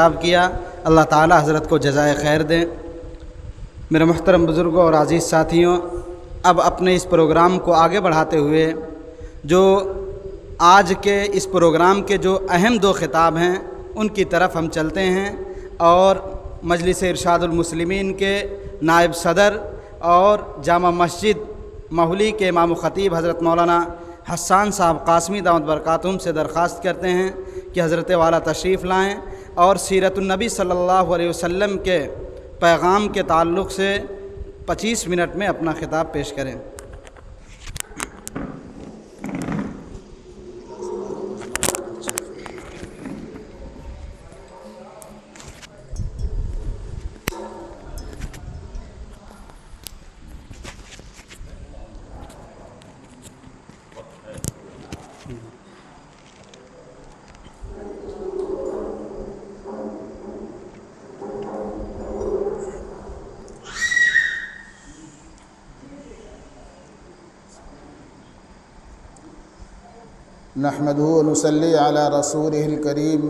خطاب کیا، اللہ تعالی حضرت کو جزائے خیر دیں۔ میرے محترم بزرگوں اور عزیز ساتھیوں، اب اپنے اس پروگرام کو آگے بڑھاتے ہوئے جو آج کے اس پروگرام کے جو اہم دو خطاب ہیں ان کی طرف ہم چلتے ہیں، اور مجلس ارشاد المسلمین کے نائب صدر اور جامع مسجد مہولی کے امام و خطیب حضرت مولانا حسان صاحب قاسمی دامت برکاتہم سے درخواست کرتے ہیں کہ حضرت والا تشریف لائیں اور سیرت النبی صلی اللہ علیہ وسلم کے پیغام کے تعلق سے 25 منٹ میں اپنا خطاب پیش کریں۔ نحمده ونصلي على رسوله الكريم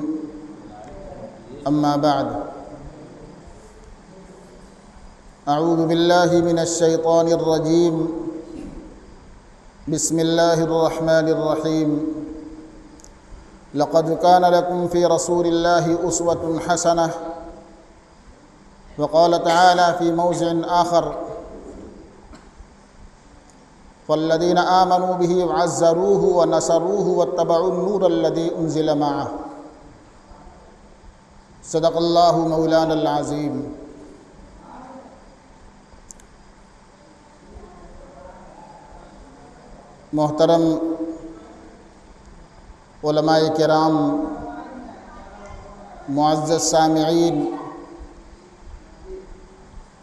أما بعد أعوذ بالله من الشيطان الرجيم بسم الله الرحمن الرحيم لقد كان لكم في رسول الله أسوة حسنة وقال تعالى في موضع آخر والذين آمنوا به وعزروه ونصروه واتبعوا النور الذي أنزل معه صدق الله مولانا العظيم۔ محترم علماء کرام، معزز سامعین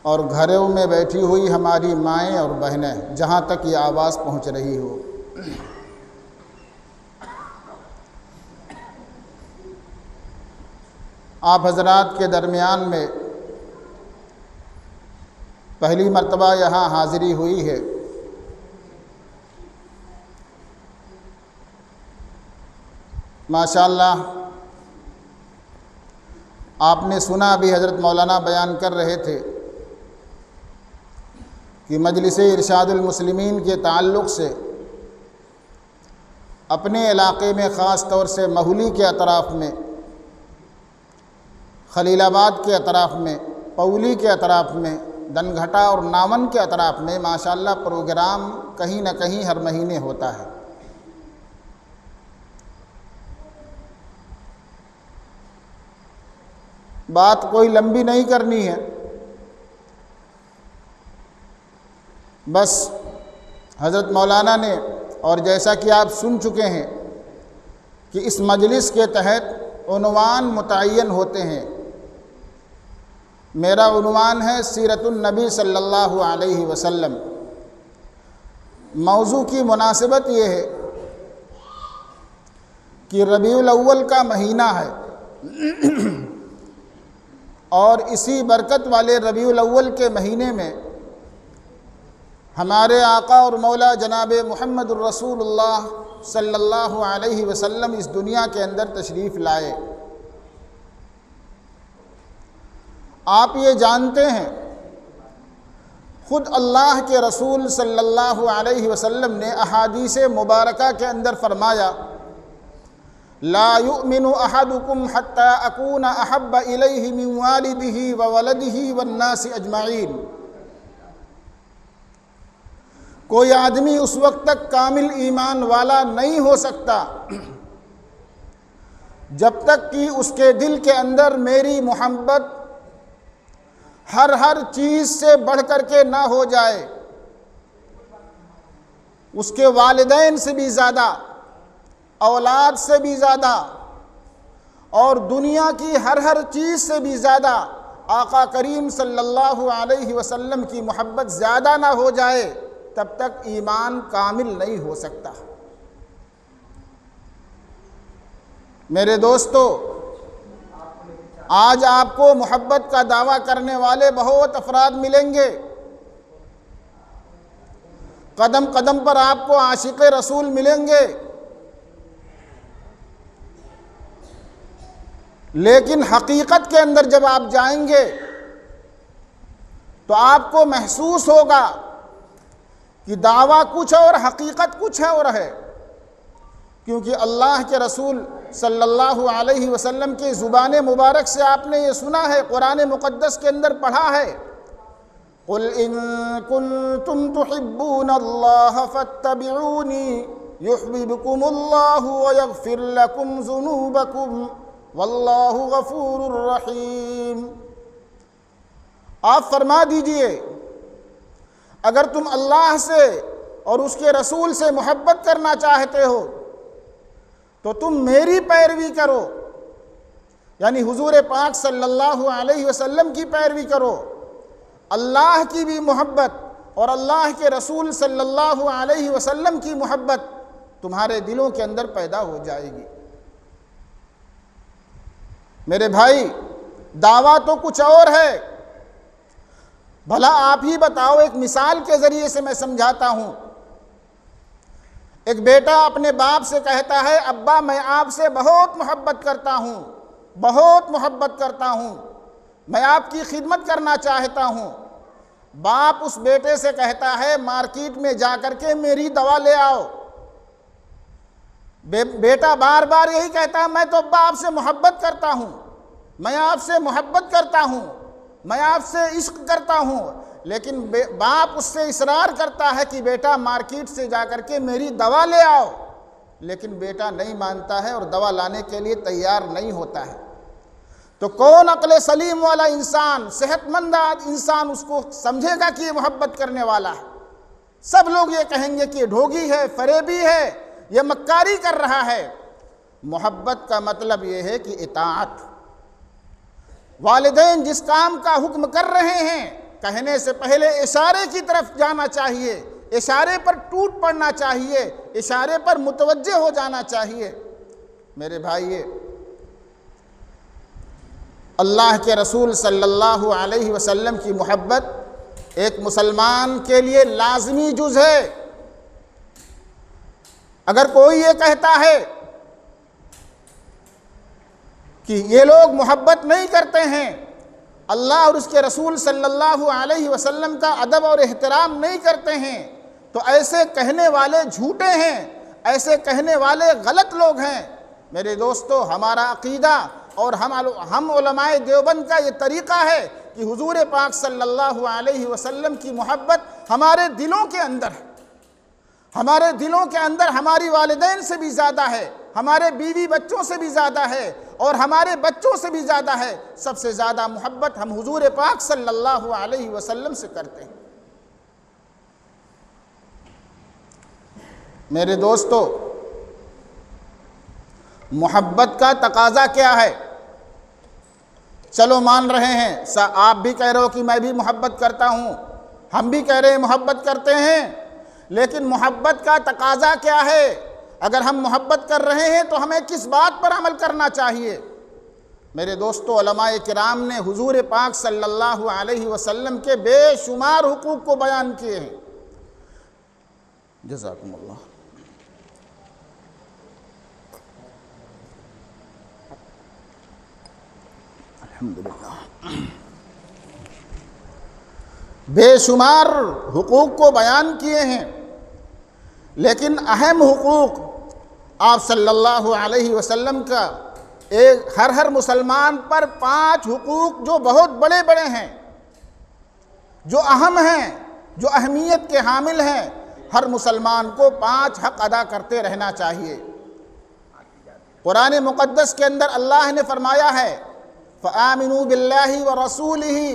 اور گھروں میں بیٹھی ہوئی ہماری مائیں اور بہنیں، جہاں تک یہ آواز پہنچ رہی ہو، آپ حضرات کے درمیان میں پہلی مرتبہ یہاں حاضری ہوئی ہے۔ ماشاءاللہ، آپ نے سنا ابھی حضرت مولانا بیان کر رہے تھے کہ مجلس ارشاد المسلمین کے تعلق سے اپنے علاقے میں، خاص طور سے مہولی کے اطراف میں، خلیل آباد کے اطراف میں، پولی کے اطراف میں، دنگھٹا اور ناون کے اطراف میں ماشاءاللہ پروگرام کہیں نہ کہیں ہر مہینے ہوتا ہے۔ بات کوئی لمبی نہیں کرنی ہے، بس حضرت مولانا نے، اور جیسا کہ آپ سن چکے ہیں کہ اس مجلس کے تحت عنوان متعین ہوتے ہیں۔ میرا عنوان ہے سیرت النبی صلی اللہ علیہ وسلم۔ موضوع کی مناسبت یہ ہے کہ ربیع الاول کا مہینہ ہے، اور اسی برکت والے ربیع الاول کے مہینے میں ہمارے آقا اور مولا جناب محمد الرسول اللہ صلی اللہ علیہ وسلم اس دنیا کے اندر تشریف لائے۔ آپ یہ جانتے ہیں، خود اللہ کے رسول صلی اللہ علیہ وسلم نے احادیث مبارکہ کے اندر فرمایا، لا یؤمن احدکم حتی اکون احب الیہ من والدہ وولدہ والناس اجمعین۔ کوئی آدمی اس وقت تک کامل ایمان والا نہیں ہو سکتا جب تک کہ اس کے دل کے اندر میری محبت ہر چیز سے بڑھ کر کے نہ ہو جائے، اس کے والدین سے بھی زیادہ، اولاد سے بھی زیادہ، اور دنیا کی ہر چیز سے بھی زیادہ آقا کریم صلی اللہ علیہ وسلم کی محبت زیادہ نہ ہو جائے، تب تک ایمان کامل نہیں ہو سکتا۔ میرے دوستو، آج آپ کو محبت کا دعویٰ کرنے والے بہت افراد ملیں گے، قدم قدم پر آپ کو عاشق رسول ملیں گے، لیکن حقیقت کے اندر جب آپ جائیں گے تو آپ کو محسوس ہوگا کہ دعویٰ کچھ اور حقیقت کچھ ہے اور ہے، کیونکہ اللہ کے رسول صلی اللہ علیہ وسلم کی زبان مبارک سے آپ نے یہ سنا ہے، قرآن مقدس کے اندر پڑھا ہے، قُلْ إِن كُنتُمْ تُحِبُّونَ اللَّهَ فَاتَّبِعُونِي يُحْبِبْكُمُ اللَّهُ وَيَغْفِرْ لَكُمْ ذُنُوبَكُمْ وَاللَّهُ غَفُورٌ رَحِيمٌ۔ آپ فرما دیجئے اگر تم اللہ سے اور اس کے رسول سے محبت کرنا چاہتے ہو تو تم میری پیروی کرو، یعنی حضور پاک صلی اللہ علیہ وسلم کی پیروی کرو، اللہ کی بھی محبت اور اللہ کے رسول صلی اللہ علیہ وسلم کی محبت تمہارے دلوں کے اندر پیدا ہو جائے گی۔ میرے بھائی، دعویٰ تو کچھ اور ہے، بھلا آپ ہی بتاؤ، ایک مثال کے ذریعے سے میں سمجھاتا ہوں۔ ایک بیٹا اپنے باپ سے کہتا ہے، ابا میں آپ سے بہت محبت کرتا ہوں، بہت محبت کرتا ہوں، میں آپ کی خدمت کرنا چاہتا ہوں۔ باپ اس بیٹے سے کہتا ہے، مارکیٹ میں جا کر کے میری دوا لے آؤ۔ بیٹا بار بار یہی کہتا ہے، میں تو ابا آپ سے محبت کرتا ہوں، میں آپ سے محبت کرتا ہوں، میں آپ سے عشق کرتا ہوں، لیکن باپ اس سے اصرار کرتا ہے کہ بیٹا مارکیٹ سے جا کر کے میری دوا لے آؤ، لیکن بیٹا نہیں مانتا ہے اور دوا لانے کے لیے تیار نہیں ہوتا ہے۔ تو کون عقل سلیم والا انسان، صحت مند انسان اس کو سمجھے گا کہ یہ محبت کرنے والا ہے؟ سب لوگ یہ کہیں گے کہ یہ ڈھوگی ہے، فریبی ہے، یہ مکاری کر رہا ہے۔ محبت کا مطلب یہ ہے کہ اطاعت۔ والدین جس کام کا حکم کر رہے ہیں، کہنے سے پہلے اشارے کی طرف جانا چاہیے، اشارے پر ٹوٹ پڑنا چاہیے، اشارے پر متوجہ ہو جانا چاہیے۔ میرے بھائی، اللہ کے رسول صلی اللہ علیہ وسلم کی محبت ایک مسلمان کے لیے لازمی جز ہے۔ اگر کوئی یہ کہتا ہے کہ یہ لوگ محبت نہیں کرتے ہیں، اللہ اور اس کے رسول صلی اللہ علیہ وسلم کا ادب اور احترام نہیں کرتے ہیں، تو ایسے کہنے والے جھوٹے ہیں، ایسے کہنے والے غلط لوگ ہیں۔ میرے دوستو، ہمارا عقیدہ اور ہم علماء دیوبند کا یہ طریقہ ہے کہ حضور پاک صلی اللہ علیہ وسلم کی محبت ہمارے دلوں کے اندر ہے، ہمارے دلوں کے اندر ہماری والدین سے بھی زیادہ ہے، ہمارے بیوی بچوں سے بھی زیادہ ہے، اور ہمارے بچوں سے بھی زیادہ ہے۔ سب سے زیادہ محبت ہم حضور پاک صلی اللہ علیہ وسلم سے کرتے ہیں۔ میرے دوستو، محبت کا تقاضا کیا ہے؟ چلو مان رہے ہیں، آپ بھی کہہ رہے ہو کہ میں بھی محبت کرتا ہوں، ہم بھی کہہ رہے ہیں محبت کرتے ہیں، لیکن محبت کا تقاضا کیا ہے؟ اگر ہم محبت کر رہے ہیں تو ہمیں کس بات پر عمل کرنا چاہیے؟ میرے دوستو، علماء کرام نے حضور پاک صلی اللہ علیہ وسلم کے بے شمار حقوق کو بیان کیے ہیں۔ جزاکم اللہ۔ الحمدللہ۔ بے شمار حقوق کو بیان کیے ہیں، لیکن اہم حقوق آپ صلی اللہ علیہ وسلم کا ہر مسلمان پر 5 حقوق جو بہت بڑے بڑے ہیں، جو اہم ہیں، جو اہمیت کے حامل ہیں، ہر مسلمان کو 5 حق ادا کرتے رہنا چاہیے۔ قرآن مقدس کے اندر اللہ نے فرمایا ہے، فآمنوا باللہ ورسولہ۔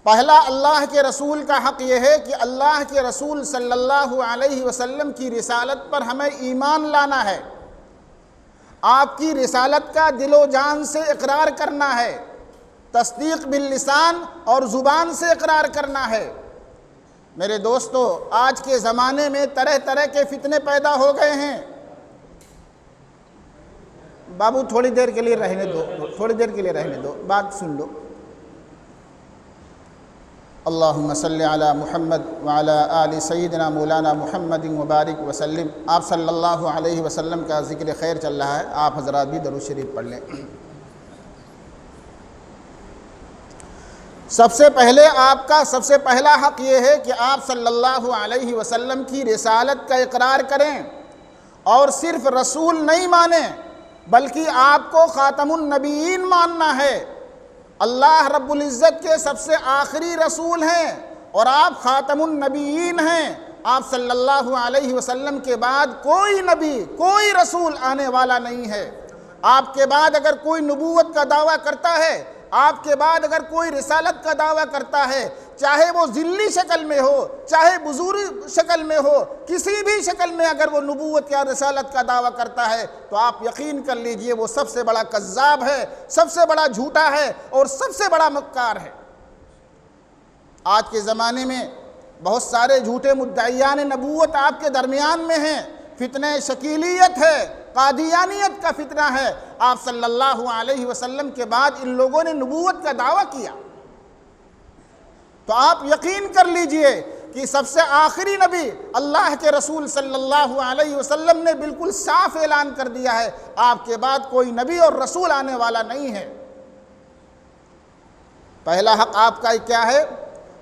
پہلا اللہ کے رسول کا حق یہ ہے کہ اللہ کے رسول صلی اللہ علیہ وسلم کی رسالت پر ہمیں ایمان لانا ہے، آپ کی رسالت کا دل و جان سے اقرار کرنا ہے، تصدیق باللسان اور زبان سے اقرار کرنا ہے۔ میرے دوستو، آج کے زمانے میں طرح طرح کے فتنے پیدا ہو گئے ہیں۔ بابو تھوڑی دیر کے لیے رہنے دو، تھوڑی دیر کے لیے رہنے دو، بات سن لو۔ اللہم صلی علی محمد وعلی آل سیدنا مولانا محمد وبارک وسلم۔ آپ صلی اللہ علیہ وسلم کا ذکر خیر چل رہا ہے، آپ حضرات بھی درود شریف پڑھ لیں۔ سب سے پہلے آپ کا سب سے پہلا حق یہ ہے کہ آپ صلی اللہ علیہ وسلم کی رسالت کا اقرار کریں اور صرف رسول نہیں مانیں بلکہ آپ کو خاتم النبیین ماننا ہے۔ اللہ رب العزت کے سب سے آخری رسول ہیں اور آپ خاتم النبیین ہیں۔ آپ صلی اللہ علیہ وسلم کے بعد کوئی نبی کوئی رسول آنے والا نہیں ہے۔ آپ کے بعد اگر کوئی نبوت کا دعویٰ کرتا ہے، آپ کے بعد اگر کوئی رسالت کا دعویٰ کرتا ہے، چاہے وہ ذلی شکل میں ہو، چاہے بزرگ شکل میں ہو، کسی بھی شکل میں اگر وہ نبوت یا رسالت کا دعویٰ کرتا ہے تو آپ یقین کر لیجئے وہ سب سے بڑا کذاب ہے، سب سے بڑا جھوٹا ہے اور سب سے بڑا مکار ہے۔ آج کے زمانے میں بہت سارے جھوٹے مدعیان نبوت آپ کے درمیان میں ہیں۔ فتنہ شکیلیت ہے، قادیانیت کا فتنہ ہے۔ آپ صلی اللہ علیہ وسلم کے بعد ان لوگوں نے نبوت کا دعویٰ کیا، تو آپ یقین کر لیجئے کہ سب سے آخری نبی اللہ کے رسول صلی اللہ علیہ وسلم نے بالکل صاف اعلان کر دیا ہے، آپ کے بعد کوئی نبی اور رسول آنے والا نہیں ہے۔ پہلا حق آپ کا کیا ہے؟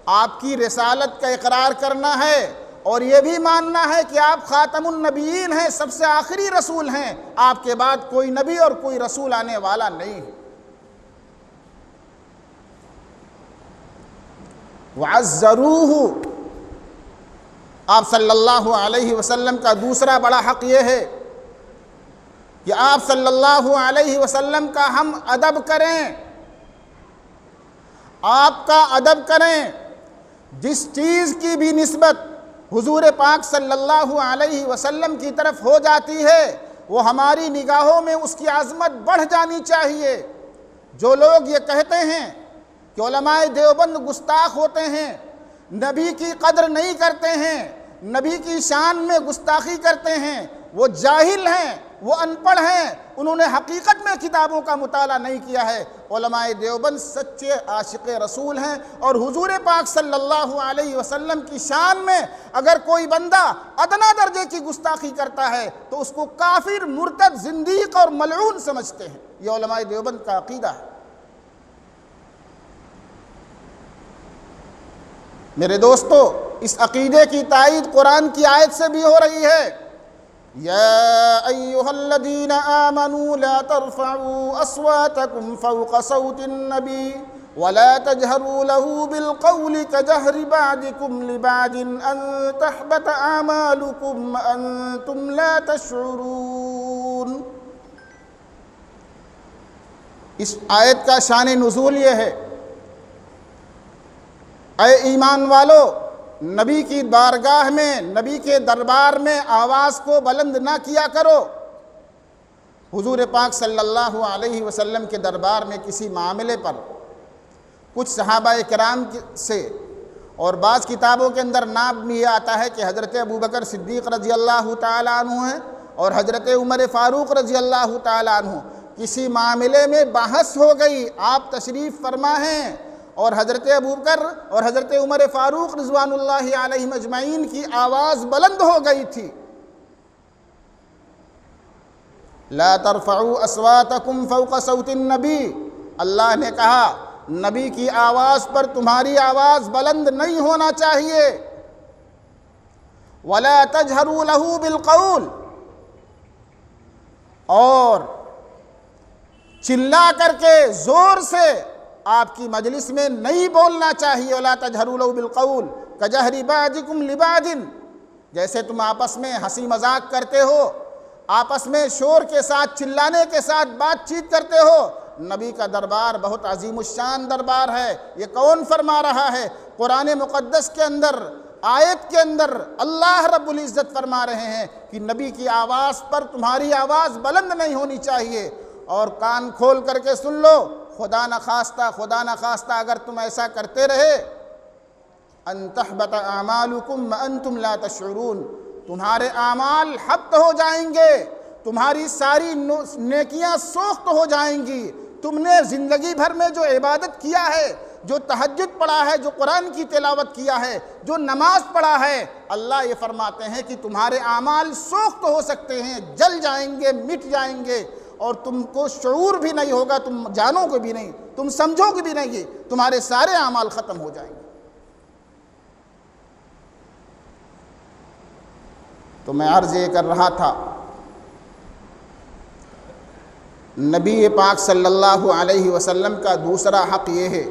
آپ کی رسالت کا اقرار کرنا ہے اور یہ بھی ماننا ہے کہ آپ خاتم النبیین ہیں، سب سے آخری رسول ہیں، آپ کے بعد کوئی نبی اور کوئی رسول آنے والا نہیں ہے۔ وَعَزَّرُوهُ، آپ صلی اللہ علیہ وسلم کا دوسرا بڑا حق یہ ہے کہ آپ صلی اللہ علیہ وسلم کا ہم ادب کریں، آپ کا ادب کریں۔ جس چیز کی بھی نسبت حضور پاک صلی اللہ علیہ وسلم کی طرف ہو جاتی ہے وہ ہماری نگاہوں میں اس کی عظمت بڑھ جانی چاہیے۔ جو لوگ یہ کہتے ہیں کہ علماء دیوبند گستاخ ہوتے ہیں، نبی کی قدر نہیں کرتے ہیں، نبی کی شان میں گستاخی کرتے ہیں، وہ جاہل ہیں، وہ ان پڑھ ہیں، انہوں نے حقیقت میں کتابوں کا مطالعہ نہیں کیا ہے۔ علماء دیوبند سچے عاشق رسول ہیں اور حضور پاک صلی اللہ علیہ وسلم کی شان میں اگر کوئی بندہ ادنا درجے کی گستاخی کرتا ہے تو اس کو کافر، مرتد، زندیق اور ملعون سمجھتے ہیں۔ یہ علماء دیوبند کا عقیدہ ہے۔ میرے دوستو، اس عقیدے کی تائید قرآن کی آیت سے بھی ہو رہی ہے۔ یا ایھا الذین آمنوا لا ترفعوا اصواتکم فوق صوت النبی ولا تجهروا له بالقول كجهر بعضکم لبعض ان تحبط اعمالکم وانتم لا تشعرون۔ اس آیت کا شان نزول یہ ہے، اے ایمان والو، نبی کی بارگاہ میں، نبی کے دربار میں آواز کو بلند نہ کیا کرو۔ حضور پاک صلی اللہ علیہ وسلم کے دربار میں کسی معاملے پر کچھ صحابہ کرام سے اور بعض کتابوں کے اندر نام یہ آتا ہے کہ حضرت ابوبکر صدیق رضی اللہ تعالیٰ عنہ ہیں اور حضرت عمر فاروق رضی اللہ تعالیٰ عنہ، کسی معاملے میں بحث ہو گئی، آپ تشریف فرما ہیں اور حضرت ابوبکر اور حضرت عمر فاروق رضوان اللہ علیہم اجمعین کی آواز بلند ہو گئی تھی۔ لا ترفعوا اصواتکم فوق صوت النبی، اللہ نے کہا نبی کی آواز پر تمہاری آواز بلند نہیں ہونا چاہیے۔ ولا تجهروا له بالقول، اور چلا کر کے زور سے آپ کی مجلس میں نہیں بولنا چاہیے۔ ولا تجهروا له بالقول كجهر بعضكم لبعض، جیسے تم آپس میں ہنسی مذاق کرتے ہو، آپس میں شور کے ساتھ، چلانے کے ساتھ بات چیت کرتے ہو۔ نبی کا دربار بہت عظیم الشان دربار ہے۔ یہ کون فرما رہا ہے؟ قرآن مقدس کے اندر، آیت کے اندر اللہ رب العزت فرما رہے ہیں کہ نبی کی آواز پر تمہاری آواز بلند نہیں ہونی چاہیے۔ اور کان کھول کر کے سن لو، خدا نخواستہ اگر تم ایسا کرتے رہے، ان تحبط اعمالکم وانتم لا تشعرون، تمہارے اعمال حبط ہو جائیں گے، تمہاری ساری نیکیاں سوخت ہو جائیں گی۔ تم نے زندگی بھر میں جو عبادت کیا ہے، جو تہجد پڑھا ہے، جو قرآن کی تلاوت کیا ہے، جو نماز پڑھا ہے، اللہ یہ فرماتے ہیں کہ تمہارے اعمال سوخت ہو سکتے ہیں، جل جائیں گے، مٹ جائیں گے۔ اور تم کو شعور بھی نہیں ہوگا، تم جانو گے بھی نہیں، تم سمجھو گے بھی نہیں، تمہارے سارے اعمال ختم ہو جائیں گے۔ تو میں عرض یہ کر رہا تھا، نبی پاک صلی اللہ علیہ وسلم کا دوسرا حق یہ ہے،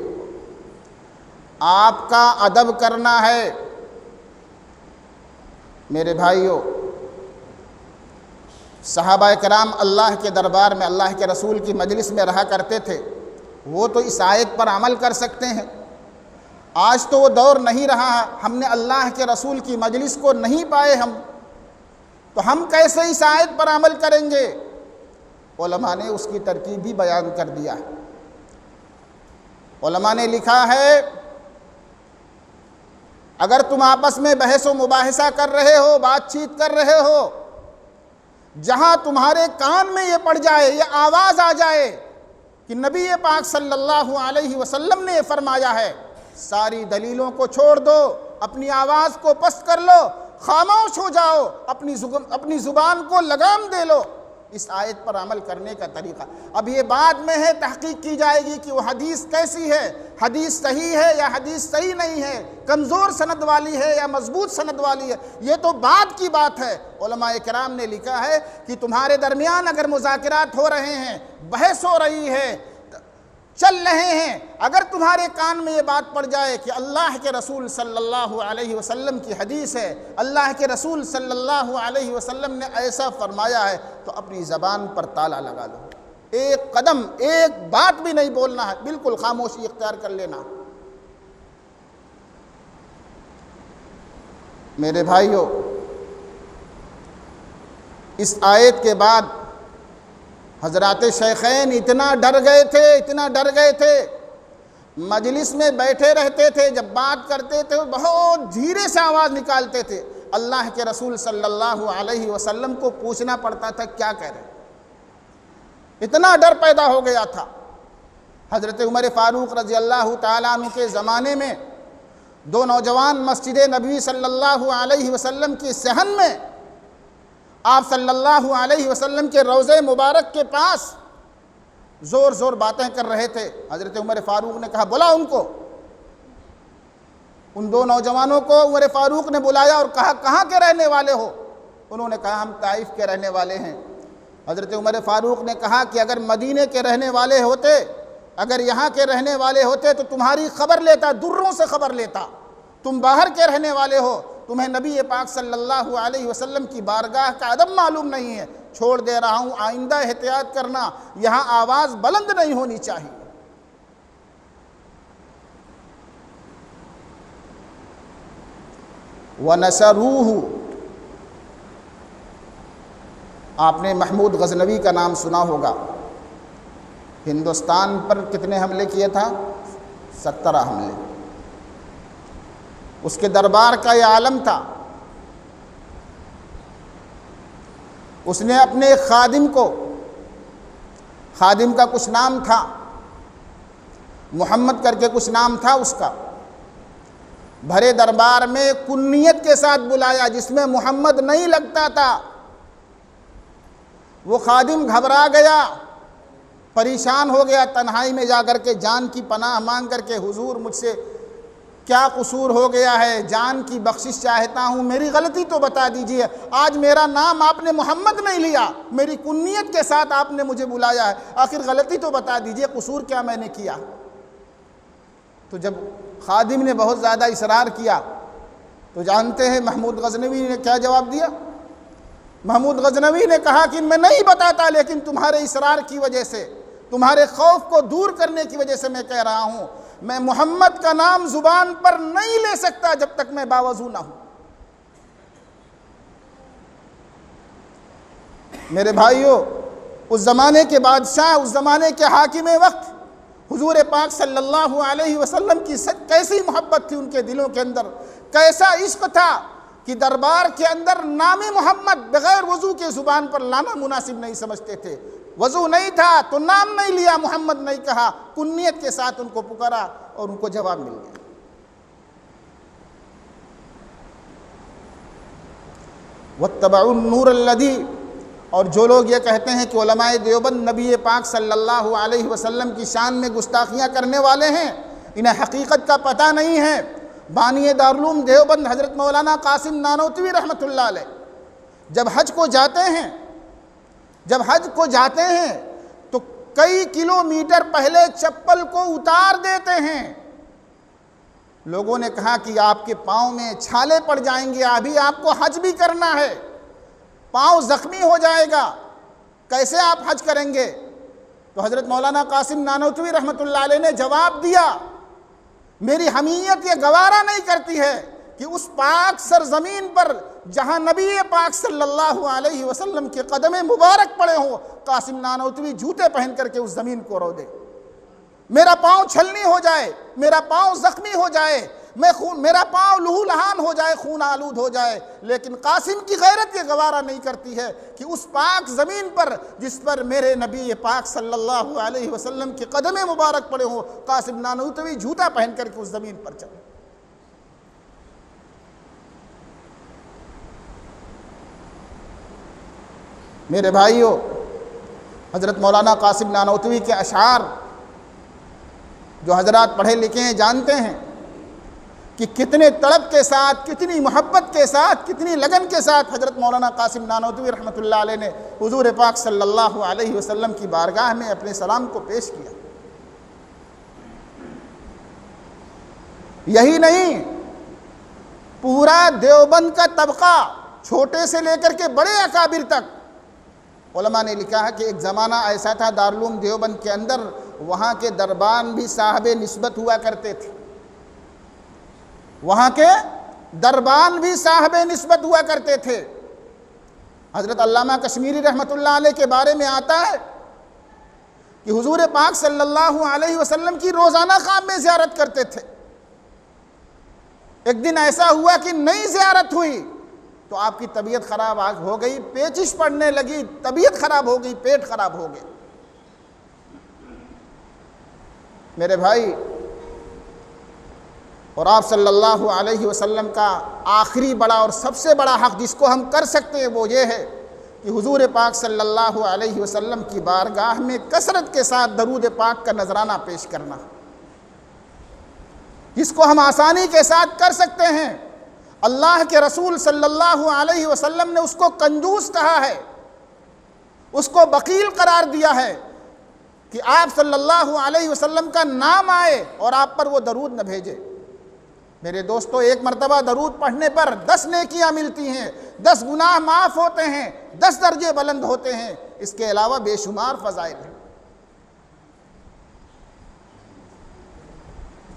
آپ کا ادب کرنا ہے۔ میرے بھائیوں، صحابہ کرام اللہ کے دربار میں، اللہ کے رسول کی مجلس میں رہا کرتے تھے، وہ تو اس آیت پر عمل کر سکتے ہیں۔ آج تو وہ دور نہیں رہا، ہم نے اللہ کے رسول کی مجلس کو نہیں پائے ہم، تو ہم کیسے اس آیت پر عمل کریں گے؟ علماء نے اس کی ترکیب بھی بیان کر دیا ہے۔ علماء نے لکھا ہے، اگر تم آپس میں بحث و مباحثہ کر رہے ہو، بات چیت کر رہے ہو، جہاں تمہارے کان میں یہ پڑ جائے، یہ آواز آ جائے کہ نبی پاک صلی اللہ علیہ وسلم نے یہ فرمایا ہے، ساری دلیلوں کو چھوڑ دو، اپنی آواز کو پست کر لو، خاموش ہو جاؤ، اپنی زبان کو لگام دے لو۔ اس آیت پر عمل کرنے کا طریقہ اب یہ بعد میں ہے، تحقیق کی جائے گی کہ وہ حدیث کیسی ہے، حدیث صحیح ہے یا حدیث صحیح نہیں ہے، کمزور سند والی ہے یا مضبوط سند والی ہے، یہ تو بعد کی بات ہے۔ علماء کرام نے لکھا ہے کہ تمہارے درمیان اگر مذاکرات ہو رہے ہیں، بحث ہو رہی ہے، چل رہے ہیں، اگر تمہارے کان میں یہ بات پڑ جائے کہ اللہ کے رسول صلی اللہ علیہ وسلم کی حدیث ہے، اللہ کے رسول صلی اللہ علیہ وسلم نے ایسا فرمایا ہے، تو اپنی زبان پر تالا لگا لو، ایک قدم، ایک بات بھی نہیں بولنا ہے، بالکل خاموشی اختیار کر لینا۔ میرے بھائیوں، اس آیت کے بعد حضرات شیخین اتنا ڈر گئے تھے، مجلس میں بیٹھے رہتے تھے، جب بات کرتے تھے بہت دھیرے سے آواز نکالتے تھے، اللہ کے رسول صلی اللہ علیہ وسلم کو پوچھنا پڑتا تھا کیا کہہ رہے، اتنا ڈر پیدا ہو گیا تھا۔ حضرت عمر فاروق رضی اللہ تعالیٰ عنہ کے زمانے میں دو نوجوان مسجد نبوی صلی اللہ علیہ وسلم کی صحن میں آپ صلی اللہ علیہ وسلم کے روضہ مبارک کے پاس زور زور باتیں کر رہے تھے۔ حضرت عمر فاروق نے کہا بلا ان کو، ان دو نوجوانوں کو عمر فاروق نے بلایا اور کہا کہاں کے رہنے والے ہو؟ انہوں نے کہا ہم طائف کے رہنے والے ہیں۔ حضرت عمر فاروق نے کہا کہ اگر مدینے کے رہنے والے ہوتے، اگر یہاں کے رہنے والے ہوتے تو تمہاری خبر لیتا، دروں سے خبر لیتا، تم باہر کے رہنے والے ہو، تمہیں نبی پاک صلی اللہ علیہ وسلم کی بارگاہ کا ادب معلوم نہیں ہے، چھوڑ دے رہا ہوں، آئندہ احتیاط کرنا، یہاں آواز بلند نہیں ہونی چاہیے۔ وَنَسَرُوهُ، آپ نے محمود غزنوی کا نام سنا ہوگا، ہندوستان پر کتنے حملے کیے تھا؟ 17 حملے۔ اس کے دربار کا یہ عالم تھا، اس نے اپنے خادم کو، خادم کا کچھ نام تھا، محمد کر کے کچھ نام تھا اس کا، بھرے دربار میں کنیت کے ساتھ بلایا جس میں محمد نہیں لگتا تھا۔ وہ خادم گھبرا گیا، پریشان ہو گیا، تنہائی میں جا کر کے جان کی پناہ مانگ کر کے حضور مجھ سے کیا قصور ہو گیا ہے، جان کی بخشش چاہتا ہوں، میری غلطی تو بتا دیجئے، آج میرا نام آپ نے محمد نہیں لیا، میری کنیت کے ساتھ آپ نے مجھے بلایا ہے، آخر غلطی تو بتا دیجئے، قصور کیا میں نے کیا؟ تو جب خادم نے بہت زیادہ اصرار کیا تو جانتے ہیں محمود غزنوی نے کیا جواب دیا؟ محمود غزنوی نے کہا کہ میں نہیں بتاتا، لیکن تمہارے اصرار کی وجہ سے، تمہارے خوف کو دور کرنے کی وجہ سے میں کہہ رہا ہوں، میں محمد کا نام زبان پر نہیں لے سکتا جب تک میں باوضو نہ ہوں۔ میرے بھائیوں، اس زمانے کے بادشاہ، اس زمانے کے حاکم وقت حضور پاک صلی اللہ علیہ وسلم کی کیسی محبت تھی ان کے دلوں کے اندر، کیسا عشق تھا کہ دربار کے اندر نام محمد بغیر وضو کے زبان پر لانا مناسب نہیں سمجھتے تھے۔ وضو نہیں تھا تو نام نہیں لیا، محمد نہیں کہا، کنیت کے ساتھ ان کو پکارا اور ان کو جواب مل گیا۔ وَاتَّبَعُوا النُّورَ الَّذِي اور جو لوگ یہ کہتے ہیں کہ علماء دیوبند نبی پاک صلی اللہ علیہ وسلم کی شان میں گستاخیاں کرنے والے ہیں، انہیں حقیقت کا پتہ نہیں ہے۔ بانی دارالعلوم دیوبند حضرت مولانا قاسم نانوتوی رحمۃ اللہ علیہ جب حج کو جاتے ہیں تو کئی کلومیٹر پہلے چپل کو اتار دیتے ہیں۔ لوگوں نے کہا کہ آپ کے پاؤں میں چھالے پڑ جائیں گے، ابھی آپ کو حج بھی کرنا ہے، پاؤں زخمی ہو جائے گا، کیسے آپ حج کریں گے؟ تو حضرت مولانا قاسم نانوتوی رحمۃ اللہ علیہ نے جواب دیا، میری حمیت یہ گوارا نہیں کرتی ہے کہ اس پاک سرزمین پر جہاں نبی پاک صلی اللہ علیہ وسلم کے قدم مبارک پڑے ہوں، قاسم نانوتوی جوتے پہن کر کے اس زمین کو رو دے، میرا پاؤں چھلنی ہو جائے، میرا پاؤں زخمی ہو جائے، میرا پاؤں لہو لہان ہو جائے، خون آلود ہو جائے، لیکن قاسم کی غیرت یہ گوارا نہیں کرتی ہے کہ اس پاک زمین پر جس پر میرے نبی پاک صلی اللہ علیہ وسلم کے قدم مبارک پڑے ہوں، قاسم نانوتوی جوتا پہن کر کے اس زمین پر چلے۔ میرے بھائیو، حضرت مولانا قاسم نانوتوی کے اشعار جو حضرات پڑھے لکھے ہیں جانتے ہیں کہ کتنے تڑپ کے ساتھ، کتنی محبت کے ساتھ، کتنی لگن کے ساتھ حضرت مولانا قاسم نانوتوی رحمۃ اللہ علیہ نے حضور پاک صلی اللہ علیہ وسلم کی بارگاہ میں اپنے سلام کو پیش کیا۔ یہی نہیں، پورا دیوبند کا طبقہ، چھوٹے سے لے کر کے بڑے اکابر تک، علماء نے لکھا ہے کہ ایک زمانہ ایسا تھا دارالعلوم دیوبند کے اندر، وہاں کے دربان بھی صاحب نسبت ہوا کرتے تھے، وہاں کے دربان بھی صاحب نسبت ہوا کرتے تھے۔ حضرت علامہ کشمیری رحمۃ اللہ علیہ کے بارے میں آتا ہے کہ حضور پاک صلی اللہ علیہ وسلم کی روزانہ خواب میں زیارت کرتے تھے۔ ایک دن ایسا ہوا کہ نئی زیارت ہوئی تو آپ کی طبیعت خراب ہو گئی، پیچش پڑنے لگی، طبیعت خراب ہو گئی، پیٹ خراب ہو گئے۔ میرے بھائی، اور آپ صلی اللہ علیہ وسلم کا آخری بڑا اور سب سے بڑا حق جس کو ہم کر سکتے ہیں وہ یہ ہے کہ حضور پاک صلی اللہ علیہ وسلم کی بارگاہ میں کثرت کے ساتھ درود پاک کا نذرانہ پیش کرنا، جس کو ہم آسانی کے ساتھ کر سکتے ہیں۔ اللہ کے رسول صلی اللہ علیہ وسلم نے اس کو کنجوس کہا ہے، اس کو بخیل قرار دیا ہے کہ آپ صلی اللہ علیہ وسلم کا نام آئے اور آپ پر وہ درود نہ بھیجے۔ میرے دوستو، ایک مرتبہ درود پڑھنے پر 10 نیکیاں ملتی ہیں، 10 گناہ معاف ہوتے ہیں، 10 درجے بلند ہوتے ہیں، اس کے علاوہ بے شمار فضائل ہیں۔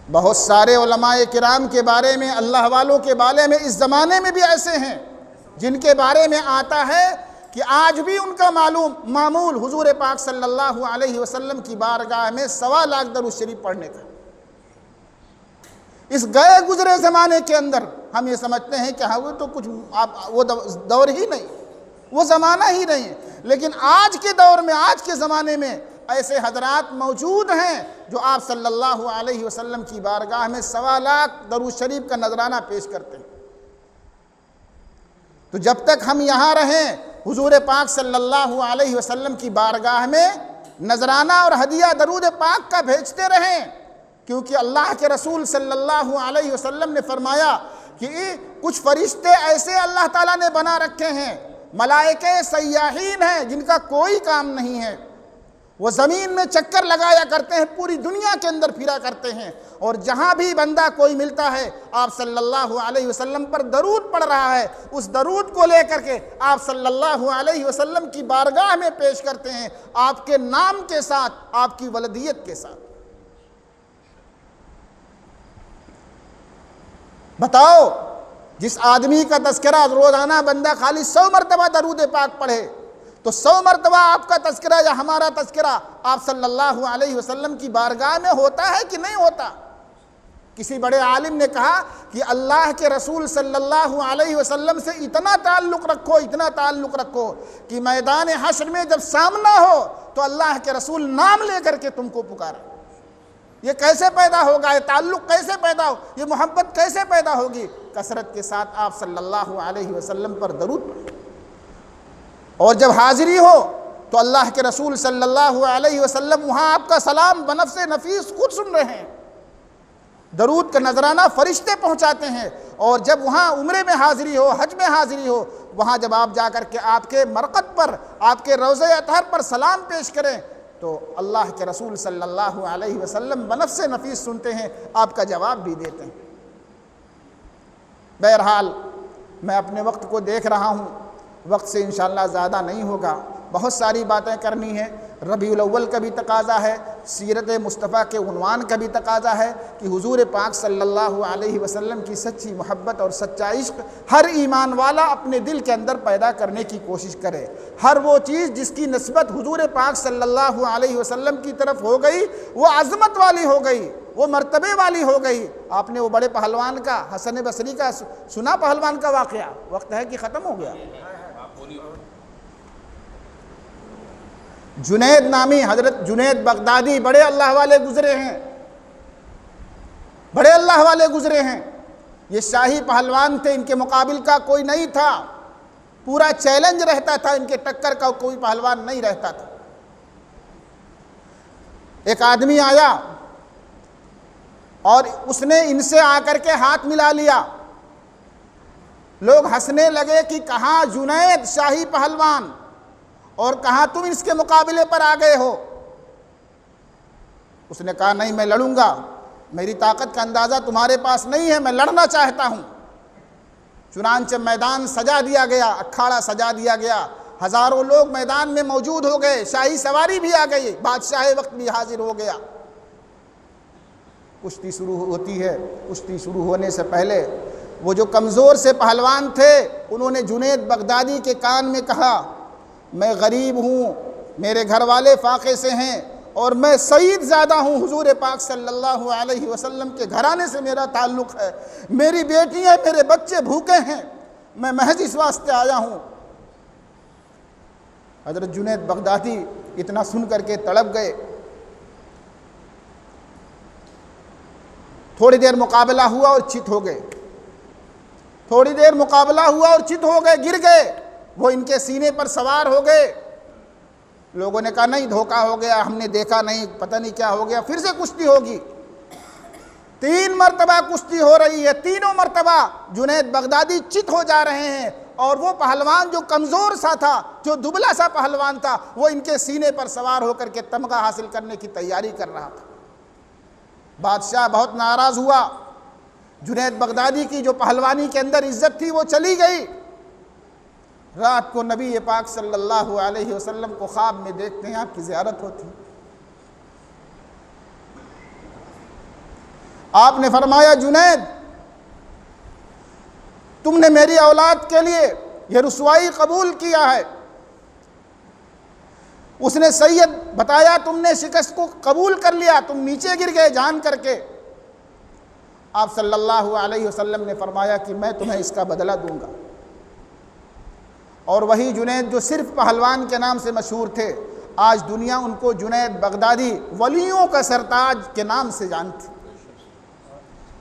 بہت سارے علماء کرام کے بارے میں، اللہ والوں کے بارے میں اس زمانے میں بھی ایسے ہیں جن کے بارے میں آتا ہے کہ آج بھی ان کا معمول حضور پاک صلی اللہ علیہ وسلم کی بارگاہ میں 1.25 لاکھ درود شریف پڑھنے کا۔ اس گئے گزرے زمانے کے اندر ہم یہ سمجھتے ہیں کہ ہاں وہ تو کچھ وہ دور ہی نہیں، وہ زمانہ ہی نہیں، لیکن آج کے دور میں، آج کے زمانے میں ایسے حضرات موجود ہیں جو آپ صلی اللہ علیہ وسلم کی بارگاہ میں 1.25 لاکھ درود شریف کا نذرانہ پیش کرتے ہیں۔ تو جب تک ہم یہاں رہیں، حضور پاک صلی اللہ علیہ وسلم کی بارگاہ میں نذرانہ اور ہدیہ درود پاک کا بھیجتے رہیں، کیونکہ اللہ کے رسول صلی اللہ علیہ وسلم نے فرمایا کہ کچھ فرشتے ایسے اللہ تعالیٰ نے بنا رکھے ہیں، ملائکے سیاحین ہیں جن کا کوئی کام نہیں ہے، وہ زمین میں چکر لگایا کرتے ہیں، پوری دنیا کے اندر پھرا کرتے ہیں، اور جہاں بھی بندہ کوئی ملتا ہے آپ صلی اللہ علیہ وسلم پر درود پڑھ رہا ہے، اس درود کو لے کر کے آپ صلی اللہ علیہ وسلم کی بارگاہ میں پیش کرتے ہیں، آپ کے نام کے ساتھ، آپ کی ولدیت کے ساتھ۔ بتاؤ، جس آدمی کا تذکرہ روزانہ بندہ خالی 100 مرتبہ درود پاک پڑھے تو 100 مرتبہ آپ کا تذکرہ یا ہمارا تذکرہ آپ صلی اللہ علیہ وسلم کی بارگاہ میں ہوتا ہے کہ نہیں ہوتا؟ کسی بڑے عالم نے کہا کہ اللہ کے رسول صلی اللہ علیہ وسلم سے اتنا تعلق رکھو، اتنا تعلق رکھو کہ میدان حشر میں جب سامنا ہو تو اللہ کے رسول نام لے کر کے تم کو پکارے۔ یہ کیسے پیدا ہوگا؟ یہ تعلق کیسے پیدا ہو؟ یہ محبت کیسے پیدا ہوگی؟ کثرت کے ساتھ آپ صلی اللہ علیہ وسلم پر درود پڑھیں۔ اور جب حاضری ہو تو اللہ کے رسول صلی اللہ علیہ وسلم وہاں آپ کا سلام بنفس نفیس خود سن رہے ہیں، درود کا نذرانہ فرشتے پہنچاتے ہیں۔ اور جب وہاں عمرے میں حاضری ہو، حج میں حاضری ہو، وہاں جب آپ جا کر کے آپ کے مرقد پر، آپ کے روضہ اطہر پر سلام پیش کریں تو اللہ کے رسول صلی اللہ علیہ وسلم بنفس نفیس سنتے ہیں، آپ کا جواب بھی دیتے ہیں۔ بہرحال میں اپنے وقت کو دیکھ رہا ہوں، وقت سے انشاءاللہ زیادہ نہیں ہوگا، بہت ساری باتیں کرنی ہیں۔ ربیع الاول کا بھی تقاضا ہے، سیرت مصطفیٰ کے عنوان کا بھی تقاضا ہے کہ حضور پاک صلی اللہ علیہ وسلم کی سچی محبت اور سچا عشق ہر ایمان والا اپنے دل کے اندر پیدا کرنے کی کوشش کرے۔ ہر وہ چیز جس کی نسبت حضور پاک صلی اللہ علیہ وسلم کی طرف ہو گئی وہ عظمت والی ہو گئی، وہ مرتبے والی ہو گئی۔ آپ نے وہ بڑے پہلوان کا، حسن بصری کا سنا، پہلوان کا واقعہ؟ وقت ہے کہ ختم ہو گیا؟ جنید نامی، حضرت جنید بغدادی، بڑے اللہ والے گزرے ہیں، بڑے اللہ والے گزرے ہیں۔ یہ شاہی پہلوان تھے، ان کے مقابل کا کوئی نہیں تھا، پورا چیلنج رہتا تھا، ان کے ٹکر کا کوئی پہلوان نہیں رہتا تھا۔ ایک آدمی آیا اور اس نے ان سے آ کر کے ہاتھ ملا لیا، لوگ ہنسنے لگے کہ کہاں جنید شاہی پہلوان اور کہاں تم اس کے مقابلے پر آ گئے ہو۔ اس نے کہا نہیں، میں لڑوں گا، میری طاقت کا اندازہ تمہارے پاس نہیں ہے، میں لڑنا چاہتا ہوں۔ چنانچہ میدان سجا دیا گیا، اکھاڑا سجا دیا گیا، ہزاروں لوگ میدان میں موجود ہو گئے، شاہی سواری بھی آ گئی، بادشاہ وقت بھی حاضر ہو گیا۔ کشتی شروع ہوتی ہے۔ کشتی شروع ہونے سے پہلے وہ جو کمزور سے پہلوان تھے انہوں نے جنید بغدادی کے کان میں کہا میں غریب ہوں، میرے گھر والے فاقے سے ہیں اور میں سعید زیادہ ہوں، حضور پاک صلی اللہ علیہ وسلم کے گھرانے سے میرا تعلق ہے، میری بیٹیاں میرے بچے بھوکے ہیں، میں محض اس واسطے آیا ہوں۔ حضرت جنید بغدادی اتنا سن کر کے تڑپ گئے۔ تھوڑی دیر مقابلہ ہوا اور چت ہو گئے، تھوڑی دیر مقابلہ ہوا اور چت ہو گئے، گر گئے، وہ ان کے سینے پر سوار ہو گئے۔ لوگوں نے کہا نہیں، دھوکہ ہو گیا، ہم نے دیکھا نہیں، پتہ نہیں کیا ہو گیا، پھر سے کشتی ہوگی۔ 3 مرتبہ کشتی ہو رہی ہے، تینوں مرتبہ جنید بغدادی چت ہو جا رہے ہیں، اور وہ پہلوان جو کمزور سا تھا، جو دبلا سا پہلوان تھا، وہ ان کے سینے پر سوار ہو کر کے تمغہ حاصل کرنے کی تیاری کر رہا تھا۔ بادشاہ بہت ناراض ہوا، جنید بغدادی کی جو پہلوانی کے اندر عزت تھی وہ چلی گئی۔ رات کو نبی پاک صلی اللہ علیہ وسلم کو خواب میں دیکھتے ہیں، آپ کی زیارت ہوتی۔ آپ نے فرمایا جنید تم نے میری اولاد کے لیے یہ رسوائی قبول کیا ہے۔ اس نے سید بتایا تم نے شکست کو قبول کر لیا، تم نیچے گر گئے جان کر کے۔ آپ صلی اللہ علیہ وسلم نے فرمایا کہ میں تمہیں اس کا بدلہ دوں گا۔ اور وہی جنید جو صرف پہلوان کے نام سے مشہور تھے، آج دنیا ان کو جنید بغدادی ولیوں کا سرتاج کے نام سے جانتی۔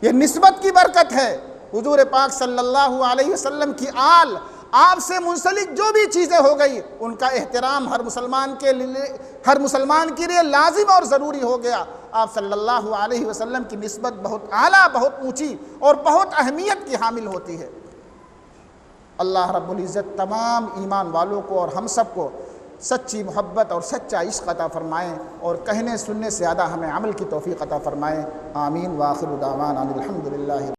یہ نسبت کی برکت ہے۔ حضور پاک صلی اللہ علیہ وسلم کی آل، آپ سے منسلک جو بھی چیزیں ہو گئی، ان کا احترام ہر مسلمان کے لیے لازم اور ضروری ہو گیا۔ آپ صلی اللہ علیہ وسلم کی نسبت بہت اعلیٰ، بہت اونچی اور بہت اہمیت کی حامل ہوتی ہے۔ اللہ رب العزت تمام ایمان والوں کو اور ہم سب کو سچی محبت اور سچا عشق عطا فرمائیں، اور کہنے سننے سے زیادہ ہمیں عمل کی توفیق عطا فرمائیں۔ آمین۔ وآخر دعوانا الحمدللہ۔